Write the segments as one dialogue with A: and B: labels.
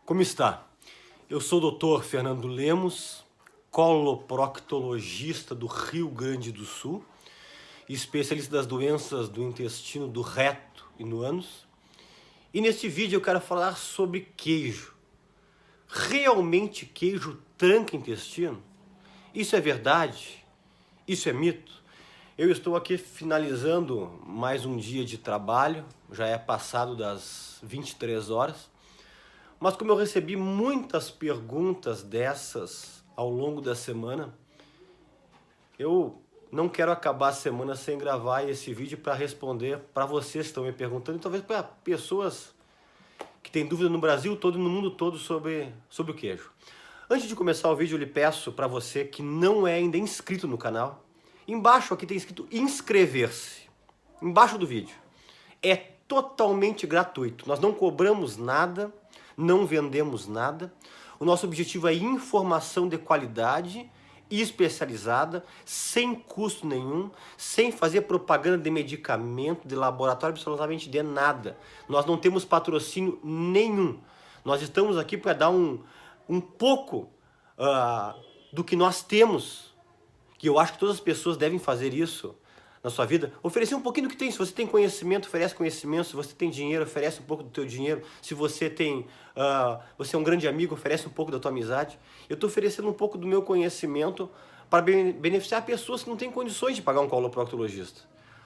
A: Como está? Eu sou o Dr. Fernando Lemos, coloproctologista do Rio Grande do Sul, especialista das doenças do intestino, do reto e no ânus. E neste vídeo eu quero falar sobre queijo. Realmente queijo tranca intestino? Isso é verdade? Isso é mito? Eu estou aqui finalizando mais um dia de trabalho, já é passado das 23 horas. Mas como eu recebi muitas perguntas dessas ao longo da semana, eu não quero acabar a semana sem gravar esse vídeo para responder para vocês que estão me perguntando, e talvez para pessoas que têm dúvida no Brasil todo e no mundo todo sobre o queijo. Antes de começar o vídeo, eu lhe peço para você que não é ainda inscrito no canal, embaixo aqui tem escrito inscrever-se, embaixo do vídeo. É totalmente gratuito, nós não cobramos nada, não vendemos nada. O nosso objetivo é informação de qualidade e especializada, sem custo nenhum, sem fazer propaganda de medicamento, de laboratório, absolutamente de nada. Nós não temos patrocínio nenhum. Nós estamos aqui para dar um pouco do que nós temos, que eu acho que todas as pessoas devem fazer isso na sua vida, oferecer um pouquinho do que tem. Se você tem conhecimento, oferece conhecimento. Se você tem dinheiro, oferece um pouco do teu dinheiro. Se você tem, você é um grande amigo, oferece um pouco da tua amizade. Eu estou oferecendo um pouco do meu conhecimento para beneficiar pessoas que não têm condições de pagar um coloproctologista,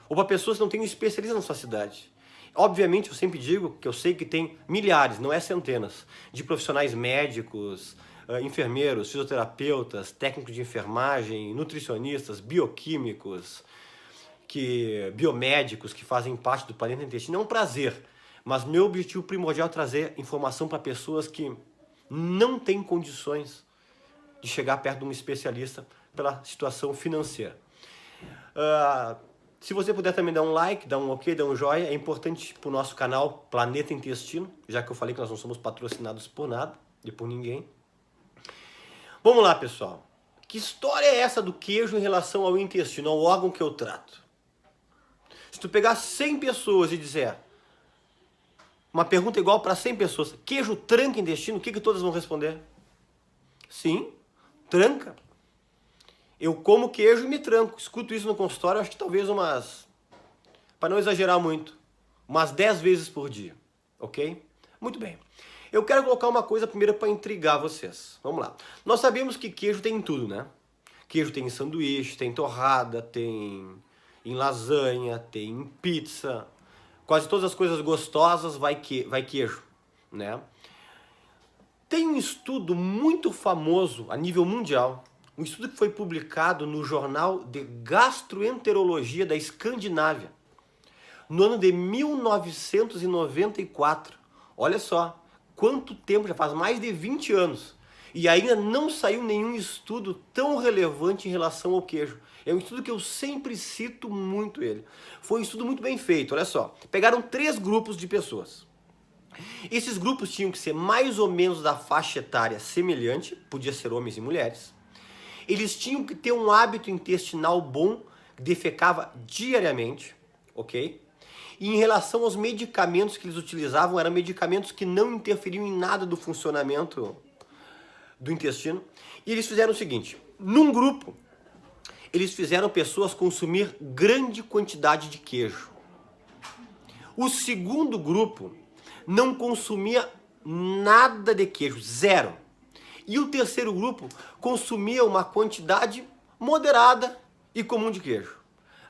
A: ou para pessoas que não têm um especialista na sua cidade. Obviamente, eu sempre digo que eu sei que tem milhares, não é centenas, de profissionais médicos, enfermeiros, fisioterapeutas, técnicos de enfermagem, nutricionistas, bioquímicos, biomédicos que fazem parte do planeta intestino. É um prazer, mas meu objetivo primordial é trazer informação para pessoas que não têm condições de chegar perto de um especialista pela situação financeira. Se você puder também dar um like, dar um ok, dar um joinha, é importante para o nosso canal Planeta Intestino, já que eu falei que nós não somos patrocinados por nada e por ninguém. Vamos lá, pessoal. Que história é essa do queijo em relação ao intestino, ao órgão que eu trato? Se tu pegar 100 pessoas e dizer uma pergunta igual para 100 pessoas, queijo tranca intestino, o que todas vão responder? Sim, tranca. Eu como queijo e me tranco. Escuto isso no consultório, acho que talvez para não exagerar muito, umas 10 vezes por dia, ok? Muito bem. Eu quero colocar uma coisa primeiro para intrigar vocês. Vamos lá. Nós sabemos que queijo tem em tudo, né? Queijo tem em sanduíche, tem em torrada, tem em lasanha, tem em pizza. Quase todas as coisas gostosas vai queijo, né? Tem um estudo muito famoso a nível mundial, um estudo que foi publicado no Jornal de Gastroenterologia da Escandinávia, no ano de 1994. Olha só, quanto tempo, já faz mais de 20 anos. E ainda não saiu nenhum estudo tão relevante em relação ao queijo. É um estudo que eu sempre cito muito ele. Foi um estudo muito bem feito, olha só. Pegaram 3 grupos de pessoas. Esses grupos tinham que ser mais ou menos da faixa etária semelhante, podia ser homens e mulheres. Eles tinham que ter um hábito intestinal bom, defecava diariamente, ok? E em relação aos medicamentos que eles utilizavam, eram medicamentos que não interferiam em nada do funcionamento do intestino. E eles fizeram o seguinte, num grupo, eles fizeram pessoas consumir grande quantidade de queijo. O segundo grupo não consumia nada de queijo, zero. E o terceiro grupo consumia uma quantidade moderada e comum de queijo.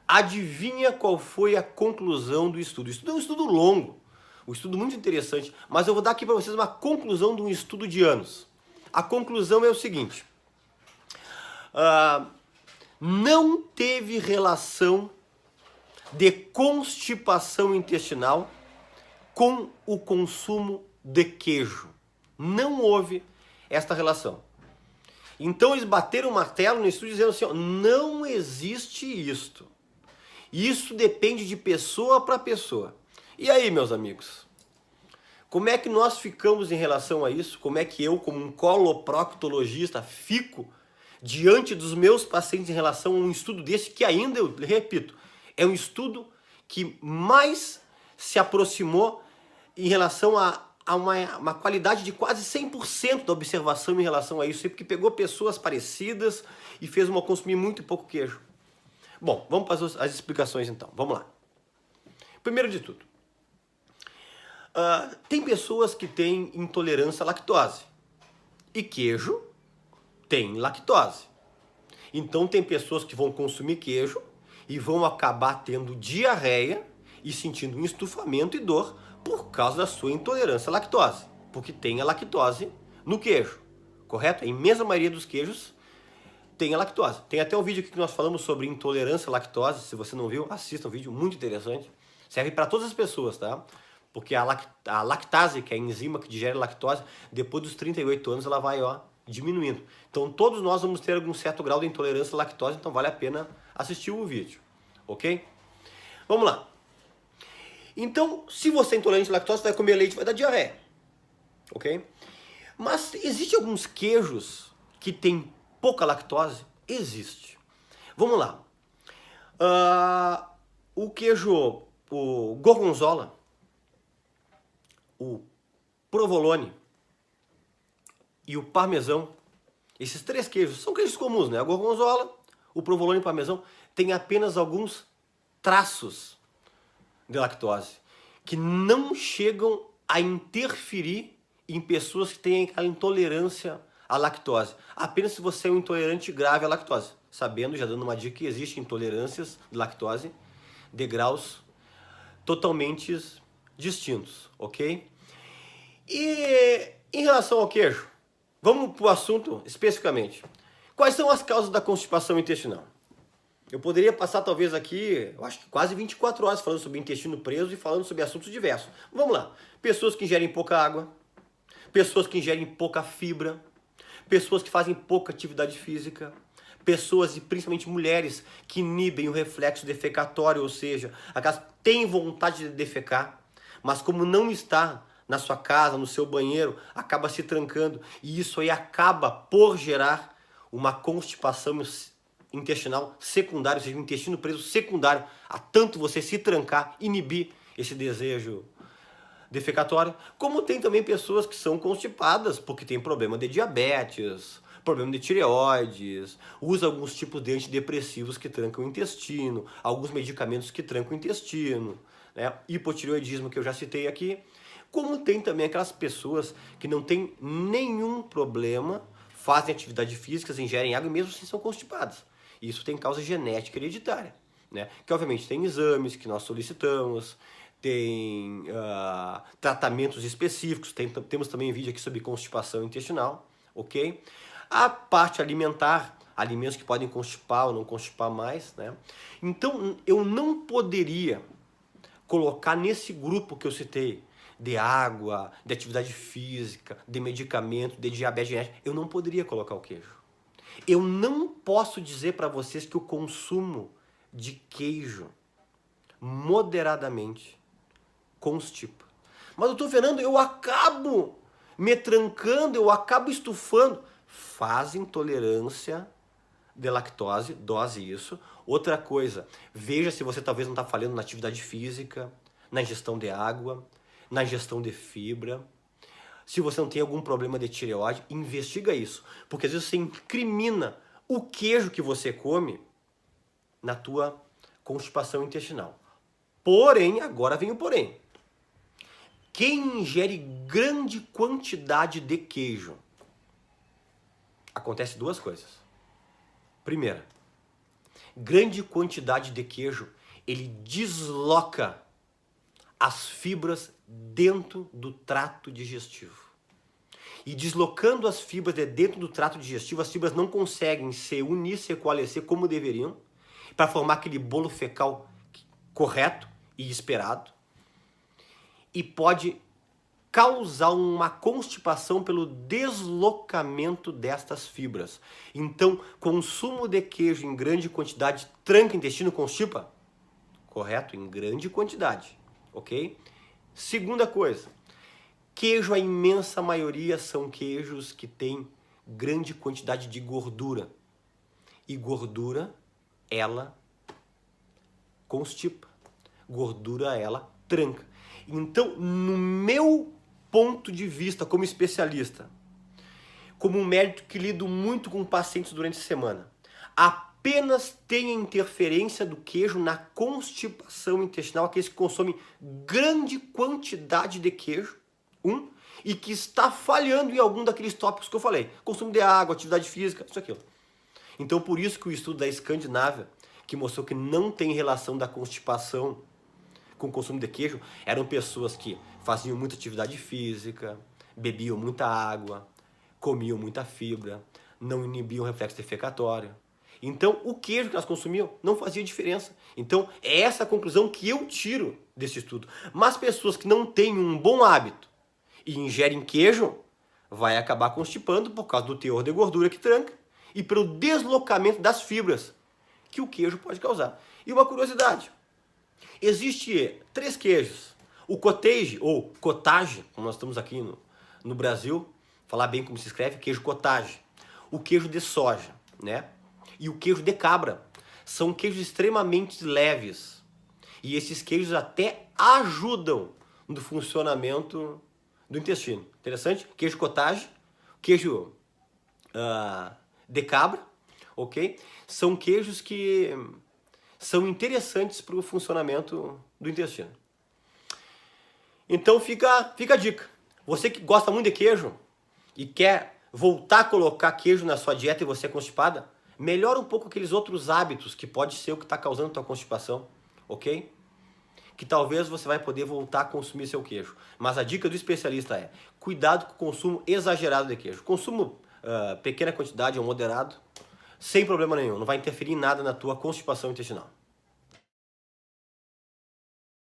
A: Adivinha qual foi a conclusão do estudo? O estudo é um estudo longo, um estudo muito interessante, mas eu vou dar aqui para vocês uma conclusão de um estudo de anos. A conclusão é o seguinte, não teve relação de constipação intestinal com o consumo de queijo. Não houve esta relação. Então eles bateram o martelo no estudo dizendo assim, ó, não existe isto. Isso depende de pessoa para pessoa. E aí, meus amigos? Como é que nós ficamos em relação a isso? Como é que eu, como um coloproctologista, fico diante dos meus pacientes em relação a um estudo desse, que ainda, eu repito, é um estudo que mais se aproximou em relação a há uma qualidade de quase 100% da observação em relação a isso, porque pegou pessoas parecidas e fez uma consumir muito pouco queijo. Bom, vamos para as explicações então, vamos lá. Primeiro de tudo, tem pessoas que têm intolerância à lactose, e queijo tem lactose. Então tem pessoas que vão consumir queijo e vão acabar tendo diarreia e sentindo um estufamento e dor por causa da sua intolerância à lactose, porque tem a lactose no queijo, correto? A imensa maioria dos queijos tem a lactose. Tem até um vídeo aqui que nós falamos sobre intolerância à lactose, se você não viu, assista, um vídeo muito interessante. Serve para todas as pessoas, tá? Porque a lactase, que é a enzima que digere a lactose, depois dos 38 anos ela vai, diminuindo. Então todos nós vamos ter algum certo grau de intolerância à lactose, então vale a pena assistir o vídeo, ok? Vamos lá. Então, se você é intolerante à lactose, vai comer leite, vai dar diarreia, ok? Mas existem alguns queijos que têm pouca lactose? Existe. Vamos lá. O queijo, o gorgonzola, o provolone e o parmesão, esses três queijos são queijos comuns, né? A gorgonzola, o provolone e o parmesão têm apenas alguns traços de lactose que não chegam a interferir em pessoas que têm aquela intolerância à lactose. Apenas se você é um intolerante grave à lactose. Sabendo, já dando uma dica, que existem intolerâncias de lactose de graus totalmente distintos, ok? E em relação ao queijo, vamos para o assunto especificamente. Quais são as causas da constipação intestinal? Eu poderia passar talvez aqui, eu acho que quase 24 horas falando sobre intestino preso e falando sobre assuntos diversos. Vamos lá. Pessoas que ingerem pouca água, pessoas que ingerem pouca fibra, pessoas que fazem pouca atividade física, pessoas e principalmente mulheres que inibem o reflexo defecatório, ou seja, aquelas têm vontade de defecar, mas como não está na sua casa, no seu banheiro, acaba se trancando e isso aí acaba por gerar uma constipação intestinal secundária, ou seja, um intestino preso secundário, a tanto você se trancar, inibir esse desejo defecatório, como tem também pessoas que são constipadas porque tem problema de diabetes, problema de tireoides, usa alguns tipos de antidepressivos que trancam o intestino, alguns medicamentos que trancam o intestino, né? Hipotireoidismo que eu já citei aqui, como tem também aquelas pessoas que não têm nenhum problema, fazem atividade física, ingerem água e mesmo assim são constipadas. Isso tem causa genética hereditária, né? Que obviamente tem exames que nós solicitamos, tem tratamentos específicos, temos também vídeo aqui sobre constipação intestinal, ok? A parte alimentar, alimentos que podem constipar ou não constipar mais, né? Então eu não poderia colocar nesse grupo que eu citei, de água, de atividade física, de medicamento, de diabetes genética, eu não poderia colocar o queijo. Eu não posso dizer para vocês que o consumo de queijo moderadamente constipa. Mas, doutor Fernando, eu acabo me trancando, eu acabo estufando. Faz intolerância de lactose, dose isso. Outra coisa, veja se você talvez não está falhando na atividade física, na ingestão de água, na ingestão de fibra. Se você não tem algum problema de tireoide, investiga isso. Porque às vezes você incrimina o queijo que você come na tua constipação intestinal. Porém, agora vem o porém. Quem ingere grande quantidade de queijo, acontece duas coisas. Primeira, grande quantidade de queijo, ele desloca as fibras dentro do trato digestivo. E deslocando as fibras de dentro do trato digestivo, as fibras não conseguem se unir, se coalescer como deveriam, para formar aquele bolo fecal correto e esperado. E pode causar uma constipação pelo deslocamento destas fibras. Então, consumo de queijo em grande quantidade tranca o intestino, constipa? Correto? Em grande quantidade. Ok? Segunda coisa, queijo, a imensa maioria são queijos que têm grande quantidade de gordura. E gordura, ela constipa. Gordura, ela tranca. Então, no meu ponto de vista, como especialista, como um médico que lido muito com pacientes durante a semana, apenas tem a interferência do queijo na constipação intestinal, aqueles que consomem grande quantidade de queijo, e que está falhando em algum daqueles tópicos que eu falei. Consumo de água, atividade física, isso aqui. Então, por isso que o estudo da Escandinávia, que mostrou que não tem relação da constipação com o consumo de queijo, eram pessoas que faziam muita atividade física, bebiam muita água, comiam muita fibra, não inibiam o reflexo defecatório. Então, o queijo que elas consumiam não fazia diferença. Então, é essa a conclusão que eu tiro desse estudo. Mas pessoas que não têm um bom hábito e ingerem queijo, vai acabar constipando por causa do teor de gordura que tranca e pelo deslocamento das fibras que o queijo pode causar. E uma curiosidade, existe 3 queijos. O cottage, ou cottage, como nós estamos aqui no Brasil, falar bem como se escreve, queijo cottage. O queijo de soja, né? E o queijo de cabra. São queijos extremamente leves. E esses queijos até ajudam no funcionamento do intestino. Interessante? Queijo cottage, queijo de cabra, ok? São queijos que são interessantes para o funcionamento do intestino. Então fica a dica. Você que gosta muito de queijo e quer voltar a colocar queijo na sua dieta e você é constipada, melhora um pouco aqueles outros hábitos que pode ser o que está causando a tua constipação, ok? Que talvez você vai poder voltar a consumir seu queijo. Mas a dica do especialista é, cuidado com o consumo exagerado de queijo. Consumo pequena quantidade ou moderado, sem problema nenhum, não vai interferir em nada na tua constipação intestinal.